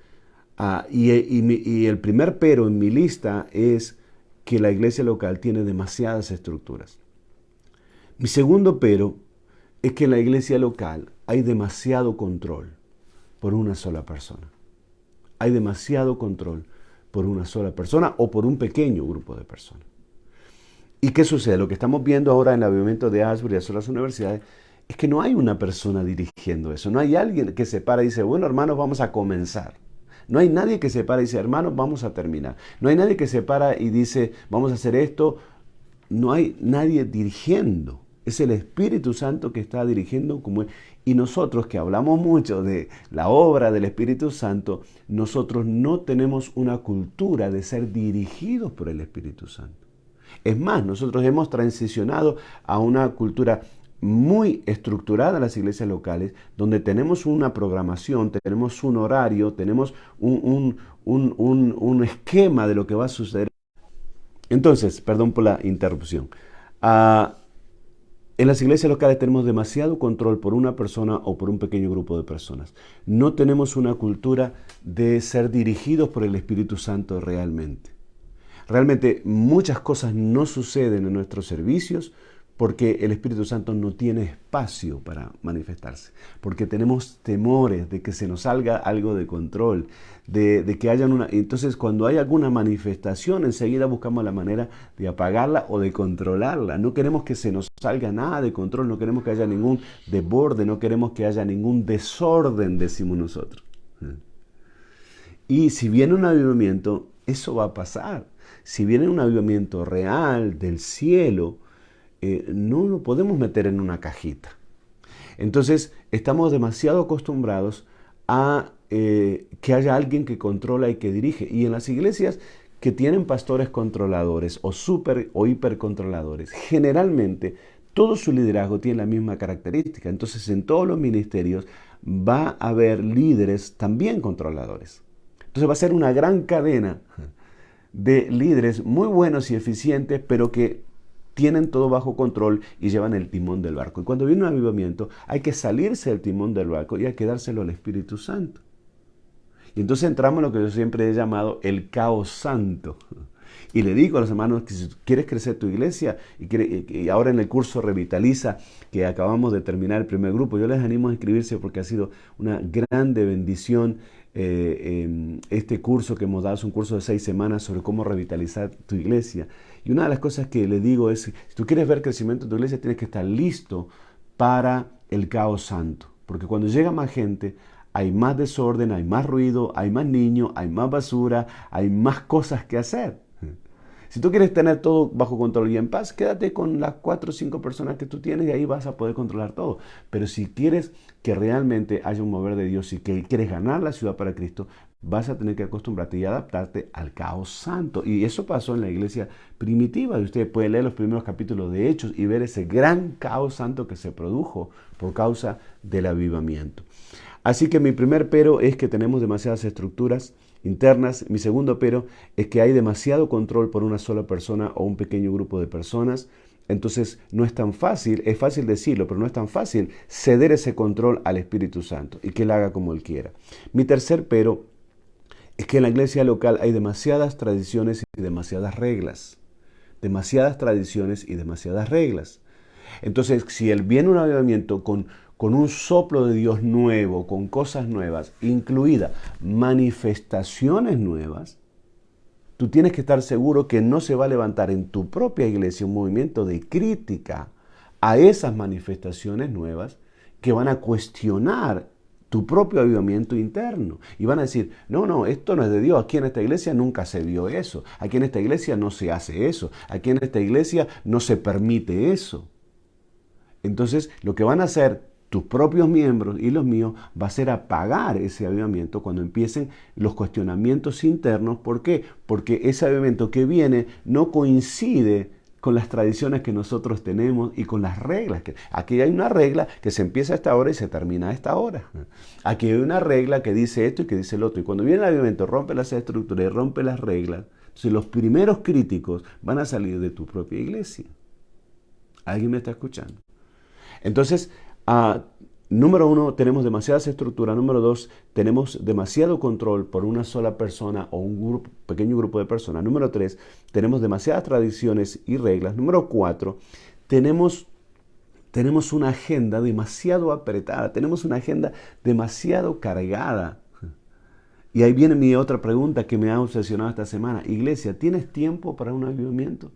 Y el primer pero en mi lista es que la iglesia local tiene demasiadas estructuras. Mi segundo pero es que en la iglesia local hay demasiado control por una sola persona. Hay demasiado control por una sola persona o por un pequeño grupo de personas. ¿Y qué sucede? Lo que estamos viendo ahora en el avivamiento de Asbury y de las universidades es que no hay una persona dirigiendo eso. No hay alguien que se para y dice, bueno, hermanos, vamos a comenzar. No hay nadie que se para y dice, hermanos, vamos a terminar. No hay nadie que se para y dice, vamos a hacer esto. No hay nadie dirigiendo. Es el Espíritu Santo que está dirigiendo. Y nosotros que hablamos mucho de la obra del Espíritu Santo, nosotros no tenemos una cultura de ser dirigidos por el Espíritu Santo. Es más, nosotros hemos transicionado a una cultura muy estructurada en las iglesias locales, donde tenemos una programación, tenemos un horario, tenemos un esquema de lo que va a suceder. Entonces, perdón por la interrupción. En las iglesias locales tenemos demasiado control por una persona o por un pequeño grupo de personas. No tenemos una cultura de ser dirigidos por el Espíritu Santo realmente. Realmente muchas cosas no suceden en nuestros servicios porque el Espíritu Santo no tiene espacio para manifestarse, porque tenemos temores de que se nos salga algo de control, de que haya una... Entonces, cuando hay alguna manifestación, enseguida buscamos la manera de apagarla o de controlarla. No queremos que se nos salga nada de control, no queremos que haya ningún desborde, no queremos que haya ningún desorden, decimos nosotros. Y si viene un avivamiento, eso va a pasar. Si viene un avivamiento real del cielo, no lo podemos meter en una cajita. Entonces, estamos demasiado acostumbrados a que haya alguien que controla y que dirige. Y en las iglesias que tienen pastores controladores o super o hipercontroladores, generalmente todo su liderazgo tiene la misma característica. Entonces, en todos los ministerios va a haber líderes también controladores. Entonces, va a ser una gran cadena de líderes muy buenos y eficientes, pero que tienen todo bajo control y llevan el timón del barco. Y cuando viene un avivamiento, hay que salirse del timón del barco y hay que dárselo al Espíritu Santo. Y entonces entramos en lo que yo siempre he llamado el caos santo. Y le digo a los hermanos que si quieres crecer tu iglesia y ahora en el curso Revitaliza, que acabamos de terminar el primer grupo, yo les animo a inscribirse porque ha sido una grande bendición. Este curso que hemos dado es un curso de 6 semanas sobre cómo revitalizar tu iglesia. Y una de las cosas que le digo es, si tú quieres ver crecimiento en tu iglesia, tienes que estar listo para el caos santo. Porque cuando llega más gente, hay más desorden, hay más ruido, hay más niños, hay más basura, hay más cosas que hacer. Si tú quieres tener todo bajo control y en paz, quédate con las 4 o 5 personas que tú tienes y ahí vas a poder controlar todo. Pero si quieres que realmente haya un mover de Dios y que quieres ganar la ciudad para Cristo, vas a tener que acostumbrarte y adaptarte al caos santo. Y eso pasó en la iglesia primitiva. Y usted puede leer los primeros capítulos de Hechos y ver ese gran caos santo que se produjo por causa del avivamiento. Así que mi primer pero es que tenemos demasiadas estructuras internas. Mi segundo pero es que hay demasiado control por una sola persona o un pequeño grupo de personas. Entonces no es tan fácil, es fácil decirlo, pero no es tan fácil ceder ese control al Espíritu Santo y que Él haga como Él quiera. Mi tercer pero es que en la iglesia local hay demasiadas tradiciones y demasiadas reglas. Demasiadas tradiciones y demasiadas reglas. Entonces, si viene un avivamiento con un soplo de Dios nuevo, con cosas nuevas, incluidas manifestaciones nuevas, tú tienes que estar seguro que no se va a levantar en tu propia iglesia un movimiento de crítica a esas manifestaciones nuevas que van a cuestionar tu propio avivamiento interno. Y van a decir, no, esto no es de Dios. Aquí en esta iglesia nunca se vio eso. Aquí en esta iglesia no se hace eso. Aquí en esta iglesia no se permite eso. Entonces, lo que van a hacer tus propios miembros y los míos va a ser apagar ese avivamiento cuando empiecen los cuestionamientos internos. ¿Por qué? Porque ese avivamiento que viene no coincide con las tradiciones que nosotros tenemos y con las reglas. Aquí hay una regla que se empieza a esta hora y se termina a esta hora. Aquí hay una regla que dice esto y que dice el otro. Y cuando viene el avivamiento, rompe las estructuras y rompe las reglas. Entonces los primeros críticos van a salir de tu propia iglesia. ¿Alguien me está escuchando? Entonces, número uno, tenemos demasiadas estructuras. Número dos, tenemos demasiado control por una sola persona o un pequeño grupo de personas. Número tres, tenemos demasiadas tradiciones y reglas. Número cuatro, tenemos una agenda demasiado apretada. Tenemos una agenda demasiado cargada. Y ahí viene mi otra pregunta que me ha obsesionado esta semana. Iglesia, ¿tienes tiempo para un avivamiento?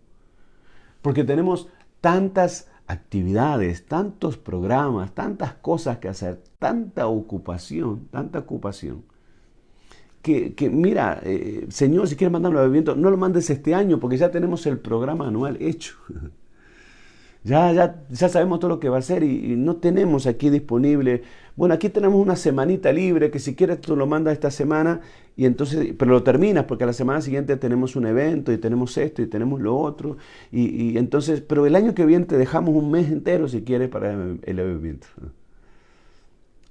Porque tenemos tantas actividades, tantos programas, tantas cosas que hacer, tanta ocupación, que mira, Señor, si quieres mandar un avivamiento, no lo mandes este año porque ya tenemos el programa anual hecho. Ya sabemos todo lo que va a ser y no tenemos aquí disponible. Bueno, aquí tenemos una semanita libre que si quieres tú lo mandas esta semana y entonces, pero lo terminas porque a la semana siguiente tenemos un evento y tenemos esto y tenemos lo otro y entonces, pero el año que viene te dejamos un mes entero si quieres para el evento.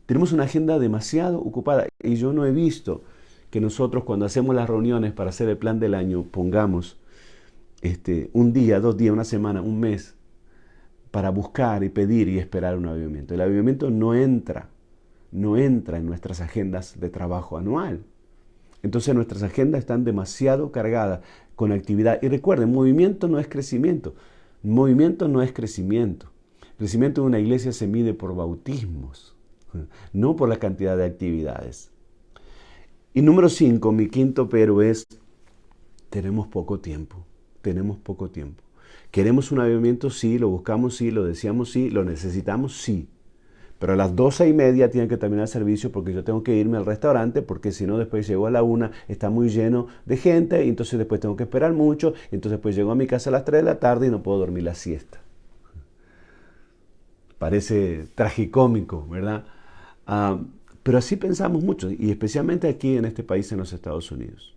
Tenemos una agenda demasiado ocupada y yo no he visto que nosotros cuando hacemos las reuniones para hacer el plan del año pongamos un día, 2 días, una semana, un mes para buscar y pedir y esperar un avivamiento. El avivamiento no entra en nuestras agendas de trabajo anual. Entonces nuestras agendas están demasiado cargadas con actividad. Y recuerden, movimiento no es crecimiento. Movimiento no es crecimiento. El crecimiento de una iglesia se mide por bautismos, no por la cantidad de actividades. Y número 5, mi quinto pero es, tenemos poco tiempo. Tenemos poco tiempo. ¿Queremos un avivamiento? Sí. ¿Lo buscamos? Sí. ¿Lo deseamos? Sí. ¿Lo necesitamos? Sí. Pero a las 12:30 tiene que terminar el servicio porque yo tengo que irme al restaurante porque si no después llego a la 1, está muy lleno de gente y entonces después tengo que esperar mucho y entonces después llego a mi casa a las 3 de la tarde y no puedo dormir la siesta. Parece tragicómico, ¿verdad? Pero así pensamos mucho y especialmente aquí en este país, en los Estados Unidos.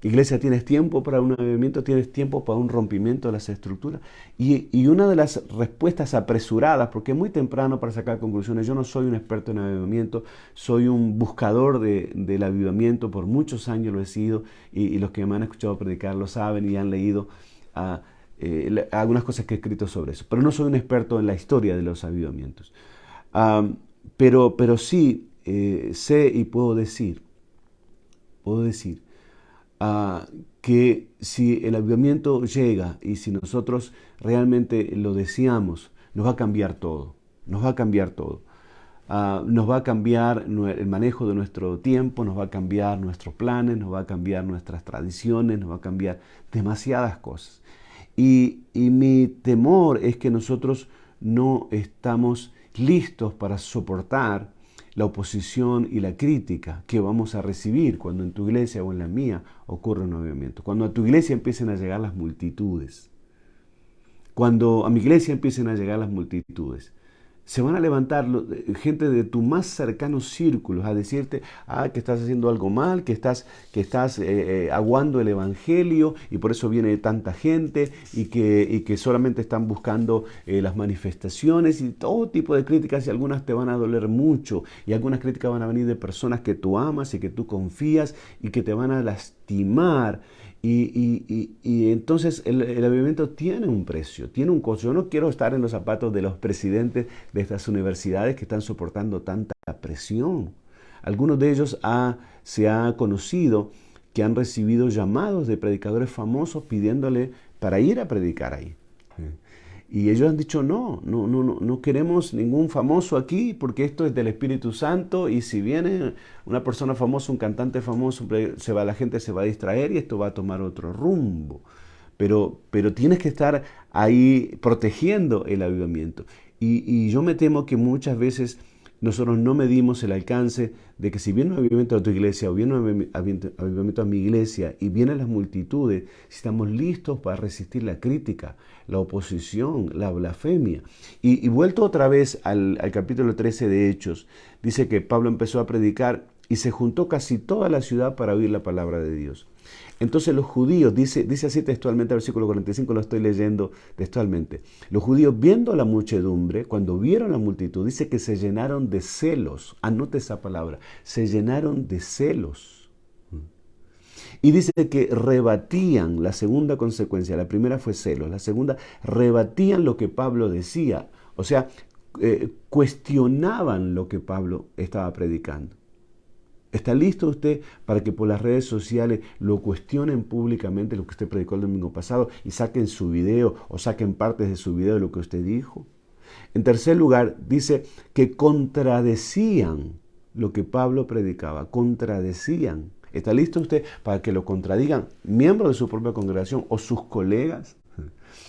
Iglesia, ¿tienes tiempo para un avivamiento? ¿Tienes tiempo para un rompimiento de las estructuras? Y una de las respuestas apresuradas, porque es muy temprano para sacar conclusiones, yo no soy un experto en avivamiento, soy un buscador del avivamiento, por muchos años lo he sido, y los que me han escuchado predicar lo saben y han leído algunas cosas que he escrito sobre eso. Pero no soy un experto en la historia de los avivamientos. Pero sí sé y puedo decir que si el avivamiento llega y si nosotros realmente lo deseamos, nos va a cambiar todo. Nos va a cambiar todo. Nos va a cambiar el manejo de nuestro tiempo, nos va a cambiar nuestros planes, nos va a cambiar nuestras tradiciones, nos va a cambiar demasiadas cosas. Y mi temor es que nosotros no estamos listos para soportar la oposición y la crítica que vamos a recibir cuando en tu iglesia o en la mía ocurre un avivamiento. Cuando a tu iglesia empiecen a llegar las multitudes. Cuando a mi iglesia empiecen a llegar las multitudes. Se van a levantar gente de tu más cercanos círculos a decirte que estás haciendo algo mal, que estás aguando el evangelio y por eso viene tanta gente y que solamente están buscando las manifestaciones y todo tipo de críticas, y algunas te van a doler mucho y algunas críticas van a venir de personas que tú amas y que tú confías y que te van a lastimar. Y entonces el avivamiento tiene un precio, tiene un costo. Yo no quiero estar en los zapatos de los presidentes de estas universidades que están soportando tanta presión. Algunos de ellos se ha conocido que han recibido llamados de predicadores famosos pidiéndole para ir a predicar ahí. Y ellos han dicho, no queremos ningún famoso aquí porque esto es del Espíritu Santo, y si viene una persona famosa, un cantante famoso, la gente se va a distraer y esto va a tomar otro rumbo. Pero tienes que estar ahí protegiendo el avivamiento. Y yo me temo que muchas veces nosotros no medimos el alcance de que si viene un avivamiento a tu iglesia o viene un avivamiento a mi iglesia y vienen las multitudes, si estamos listos para resistir la crítica, la oposición, la blasfemia. Y vuelto otra vez al capítulo 13 de Hechos, dice que Pablo empezó a predicar y se juntó casi toda la ciudad para oír la palabra de Dios. Entonces los judíos, dice así textualmente, el versículo 45, lo estoy leyendo textualmente. Los judíos, viendo la muchedumbre, cuando vieron la multitud, dice que se llenaron de celos. Anote esa palabra, se llenaron de celos. Y dice que rebatían, la segunda consecuencia, la primera fue celos, la segunda, rebatían lo que Pablo decía. O sea, cuestionaban lo que Pablo estaba predicando. ¿Está listo usted para que por las redes sociales lo cuestionen públicamente lo que usted predicó el domingo pasado y saquen su video o saquen partes de su video de lo que usted dijo? En tercer lugar, dice que contradecían lo que Pablo predicaba, contradecían. ¿Está listo usted para que lo contradigan miembros de su propia congregación o sus colegas?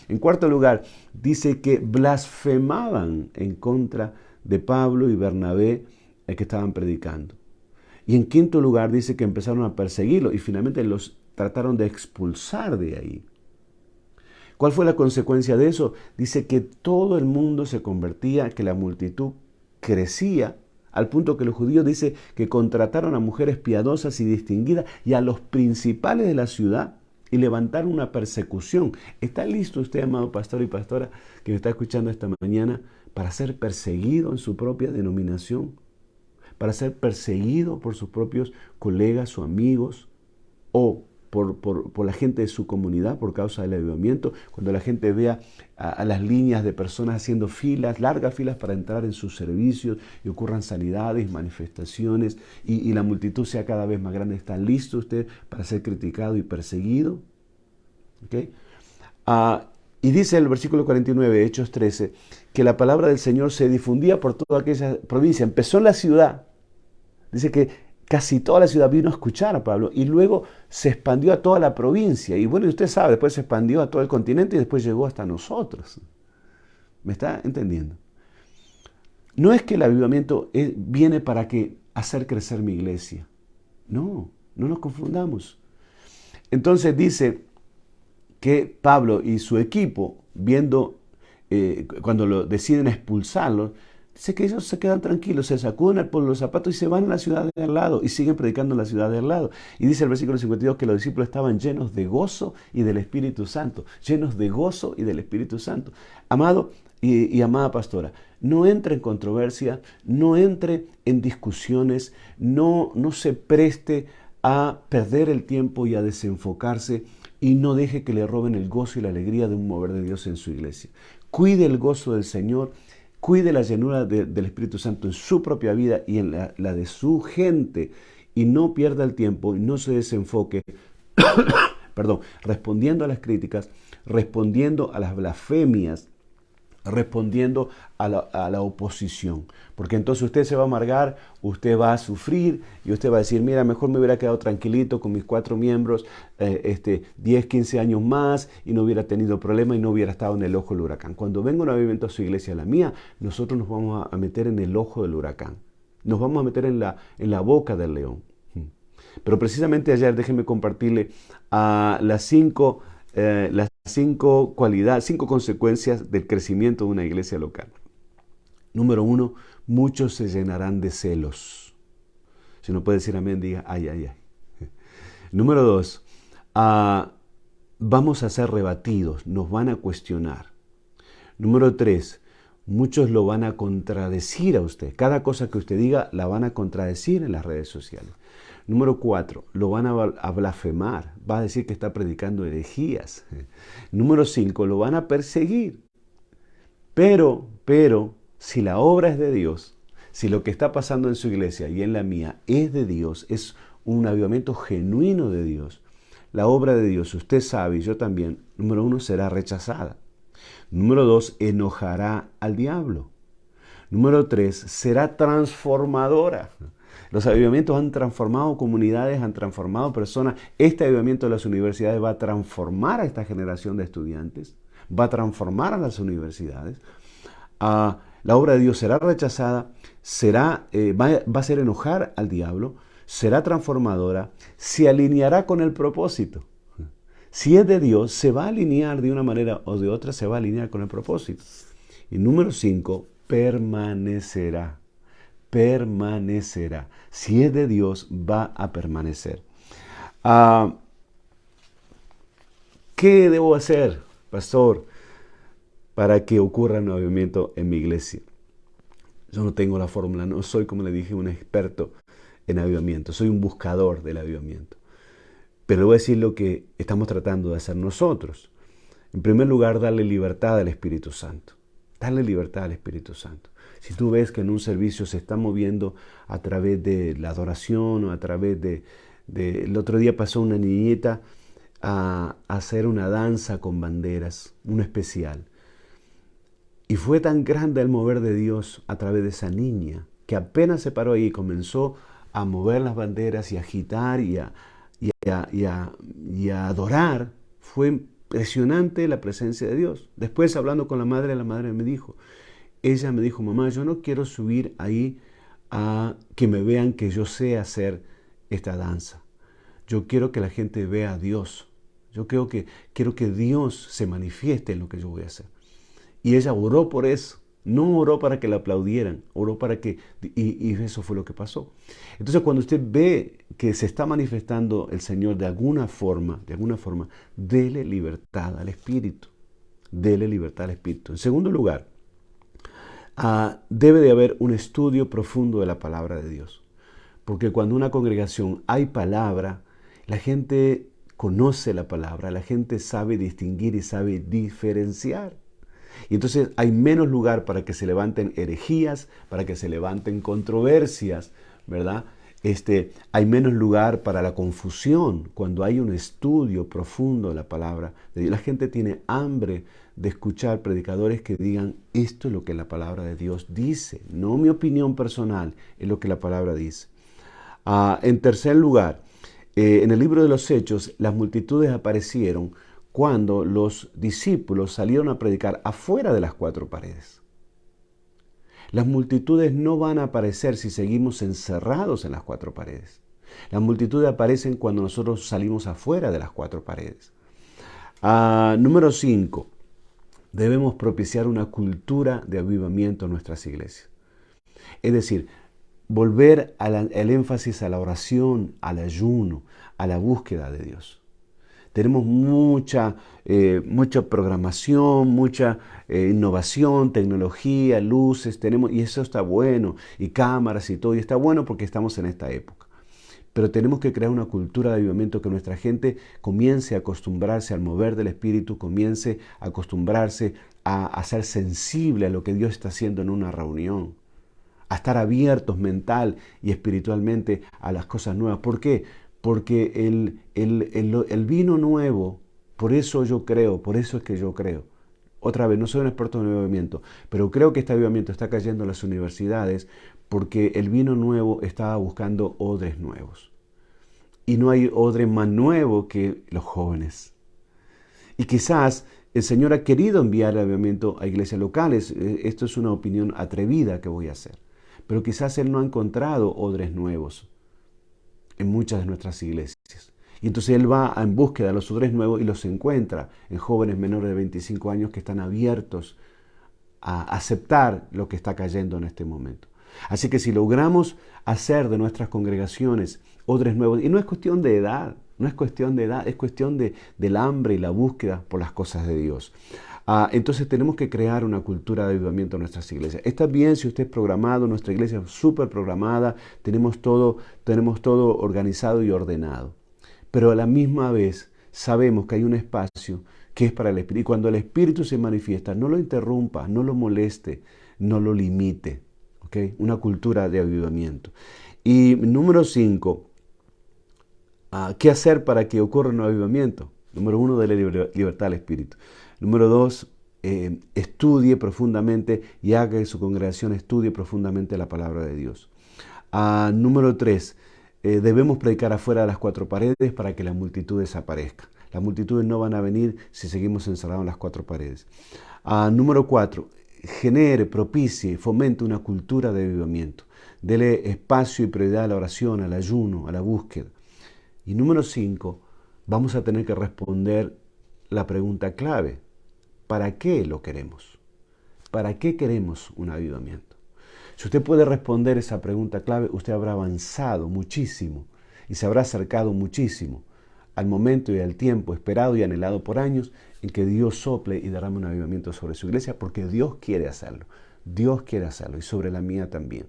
En cuarto lugar, dice que blasfemaban en contra de Pablo y Bernabé que estaban predicando. Y en quinto lugar dice que empezaron a perseguirlo y finalmente los trataron de expulsar de ahí. ¿Cuál fue la consecuencia de eso? Dice que todo el mundo se convertía, que la multitud crecía, al punto que los judíos dice que contrataron a mujeres piadosas y distinguidas y a los principales de la ciudad y levantaron una persecución. ¿Está listo usted, amado pastor y pastora, que me está escuchando esta mañana, para ser perseguido en su propia denominación? Para ser perseguido por sus propios colegas o amigos o por la gente de su comunidad por causa del avivamiento. Cuando la gente vea a las líneas de personas haciendo filas, largas filas para entrar en sus servicios y ocurran sanidades, manifestaciones y la multitud sea cada vez más grande. ¿Está listo usted para ser criticado y perseguido? ¿Okay? Y dice el versículo 49, Hechos 13, que la palabra del Señor se difundía por toda aquella provincia. Empezó en la ciudad. Dice que casi toda la ciudad vino a escuchar a Pablo y luego se expandió a toda la provincia. Y bueno, usted sabe, después se expandió a todo el continente y después llegó hasta nosotros. ¿Me está entendiendo? No es que el avivamiento viene para hacer crecer mi iglesia. No nos confundamos. Entonces dice que Pablo y su equipo, viendo cuando deciden expulsarlo, dice que ellos se quedan tranquilos, se sacuden el polvo de los zapatos y se van a la ciudad de al lado y siguen predicando en la ciudad de al lado. Y dice el versículo 52 que los discípulos estaban llenos de gozo y del Espíritu Santo, llenos de gozo y del Espíritu Santo. Amado y amada pastora, no entre en controversia, no entre en discusiones, no se preste a perder el tiempo y a desenfocarse, y no deje que le roben el gozo y la alegría de un mover de Dios en su iglesia. Cuide el gozo del Señor, cuide la llenura del Espíritu Santo en su propia vida y en la de su gente, y no pierda el tiempo y no se desenfoque, respondiendo a las críticas, respondiendo a las blasfemias, respondiendo a la oposición. Porque entonces usted se va a amargar, usted va a sufrir y usted va a decir, mira, mejor me hubiera quedado tranquilito con mis 4 miembros 10, 15 años más y no hubiera tenido problema y no hubiera estado en el ojo del huracán. Cuando venga un avivamiento a su iglesia, a la mía, nosotros nos vamos a meter en el ojo del huracán. Nos vamos a meter en la boca del león. Pero precisamente ayer déjenme compartirle las cinco cualidades, 5 consecuencias del crecimiento de una iglesia local. Número 1, muchos se llenarán de celos. Si no puede decir amén, diga ay, ay, ay. Número 2, vamos a ser rebatidos, nos van a cuestionar. Número 3, muchos lo van a contradecir a usted. Cada cosa que usted diga la van a contradecir en las redes sociales. Número 4, lo van a blasfemar. Va a decir que está predicando herejías. Número 5, lo van a perseguir. Pero, si la obra es de Dios, si lo que está pasando en su iglesia y en la mía es de Dios, es un avivamiento genuino de Dios, la obra de Dios, usted sabe y yo también, número 1, será rechazada. Número 2, enojará al diablo. Número 3, será transformadora. Los avivamientos han transformado comunidades, han transformado personas. Este avivamiento de las universidades va a transformar a esta generación de estudiantes, va a transformar a las universidades. La obra de Dios será rechazada, va a hacer enojar al diablo, será transformadora, se alineará con el propósito. Si es de Dios, se va a alinear de una manera o de otra, se va a alinear con el propósito. Y número 5, permanecerá. Permanecerá. Si es de Dios, va a permanecer. ¿Qué debo hacer, pastor, para que ocurra un avivamiento en mi iglesia? Yo no tengo la fórmula, no soy, como le dije, un experto en avivamiento, soy un buscador del avivamiento. Pero le voy a decir lo que estamos tratando de hacer nosotros. En primer lugar, darle libertad al Espíritu Santo. Darle libertad al Espíritu Santo. Si tú ves que en un servicio se está moviendo a través de la adoración o a través el otro día pasó una niñita a hacer una danza con banderas, una especial. Y fue tan grande el mover de Dios a través de esa niña que apenas se paró ahí y comenzó a mover las banderas y a agitar y a adorar. Fue impresionante la presencia de Dios. Después, hablando con la madre me dijo, mamá, yo no quiero subir ahí a que me vean que yo sé hacer esta danza. Yo quiero que la gente vea a Dios. Quiero que Dios se manifieste en lo que yo voy a hacer. Y ella oró por eso. No oró para que la aplaudieran, oró para que... Y eso fue lo que pasó. Entonces, cuando usted ve que se está manifestando el Señor de alguna forma, dele libertad al Espíritu. Dele libertad al Espíritu. En segundo lugar, debe de haber un estudio profundo de la palabra de Dios. Porque cuando una congregación hay palabra, la gente conoce la palabra, la gente sabe distinguir y sabe diferenciar. Y entonces hay menos lugar para que se levanten herejías, para que se levanten controversias, ¿verdad? Hay menos lugar para la confusión cuando hay un estudio profundo de la palabra de Dios. La gente tiene hambre de escuchar predicadores que digan, esto es lo que la palabra de Dios dice, no mi opinión personal, es lo que la palabra dice. En tercer lugar, en el libro de los Hechos, las multitudes aparecieron cuando los discípulos salieron a predicar afuera de las 4 paredes. Las multitudes no van a aparecer si seguimos encerrados en las 4 paredes. Las multitudes aparecen cuando nosotros salimos afuera de las 4 paredes. Número 5. Debemos propiciar una cultura de avivamiento en nuestras iglesias. Es decir, volver el énfasis a la oración, al ayuno, a la búsqueda de Dios. Tenemos mucha programación, mucha innovación, tecnología, luces, y eso está bueno, y cámaras y todo, y está bueno porque estamos en esta época. Pero tenemos que crear una cultura de avivamiento que nuestra gente comience a acostumbrarse al mover del Espíritu, comience a acostumbrarse a ser sensible a lo que Dios está haciendo en una reunión, a estar abiertos mental y espiritualmente a las cosas nuevas. ¿Por qué? Porque el vino nuevo, por eso es que yo creo. Otra vez, no soy un experto en avivamiento, pero creo que este avivamiento está cayendo en las universidades porque el vino nuevo estaba buscando odres nuevos. Y no hay odre más nuevo que los jóvenes. Y quizás el Señor ha querido enviar el avivamiento a iglesias locales. Esto es una opinión atrevida que voy a hacer. pero quizás Él no ha encontrado odres nuevos en muchas de nuestras iglesias. Y entonces Él va en búsqueda de los odres nuevos y los encuentra en jóvenes menores de 25 años que están abiertos a aceptar lo que está cayendo en este momento. Así que si logramos hacer de nuestras congregaciones odres nuevos, y no es cuestión de edad, no es cuestión de edad, es cuestión del hambre y la búsqueda por las cosas de Dios. Entonces tenemos que crear una cultura de avivamiento en nuestras iglesias. Está bien si usted es programado, nuestra iglesia es súper programada, tenemos todo organizado y ordenado. Pero a la misma vez sabemos que hay un espacio que es para el Espíritu. Y cuando el Espíritu se manifiesta, no lo interrumpa, no lo moleste, no lo limite. ¿Okay? Una cultura de avivamiento. Y número 5, ¿qué hacer para que ocurra un avivamiento? Número 1, dele libertad al Espíritu. Número 2, estudie profundamente y haga que su congregación estudie profundamente la palabra de Dios. Número 3, debemos predicar afuera de las 4 paredes para que la multitud desaparezca. Las multitudes no van a venir si seguimos encerrados en las 4 paredes. Número 4, genere, propicie, fomente una cultura de avivamiento. Dele espacio y prioridad a la oración, al ayuno, a la búsqueda. Y número 5, vamos a tener que responder la pregunta clave. ¿Para qué lo queremos? ¿Para qué queremos un avivamiento? Si usted puede responder esa pregunta clave, usted habrá avanzado muchísimo y se habrá acercado muchísimo al momento y al tiempo esperado y anhelado por años en que Dios sople y derrame un avivamiento sobre su iglesia, porque Dios quiere hacerlo. Dios quiere hacerlo y sobre la mía también.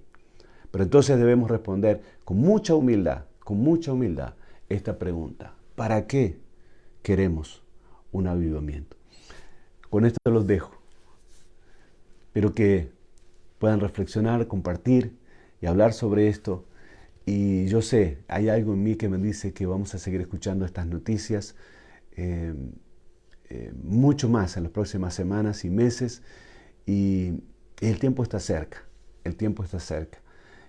Pero entonces debemos responder con mucha humildad, esta pregunta. ¿Para qué queremos un avivamiento? Con esto los dejo. Espero que puedan reflexionar, compartir y hablar sobre esto. Y yo sé, hay algo en mí que me dice que vamos a seguir escuchando estas noticias mucho más en las próximas semanas y meses. Y el tiempo está cerca,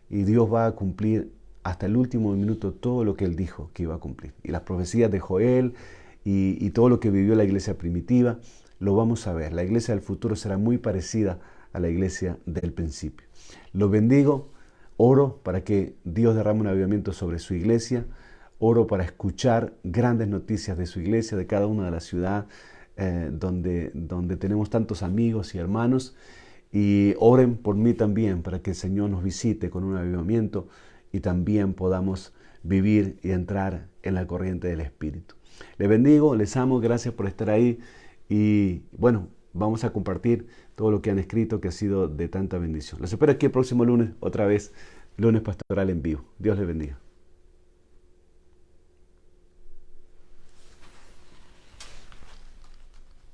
Y Dios va a cumplir hasta el último minuto todo lo que Él dijo que iba a cumplir. Y las profecías de Joel y todo lo que vivió la iglesia primitiva, lo vamos a ver. La iglesia del futuro será muy parecida a la iglesia del principio. Los bendigo, oro para que Dios derrame un avivamiento sobre su iglesia, oro para escuchar grandes noticias de su iglesia, de cada una de las ciudades donde tenemos tantos amigos y hermanos, y oren por mí también para que el Señor nos visite con un avivamiento y también podamos vivir y entrar en la corriente del Espíritu. Les bendigo, les amo, gracias por estar ahí y bueno, vamos a compartir todo lo que han escrito que ha sido de tanta bendición. Los espero aquí el próximo lunes, otra vez, lunes pastoral en vivo. Dios les bendiga.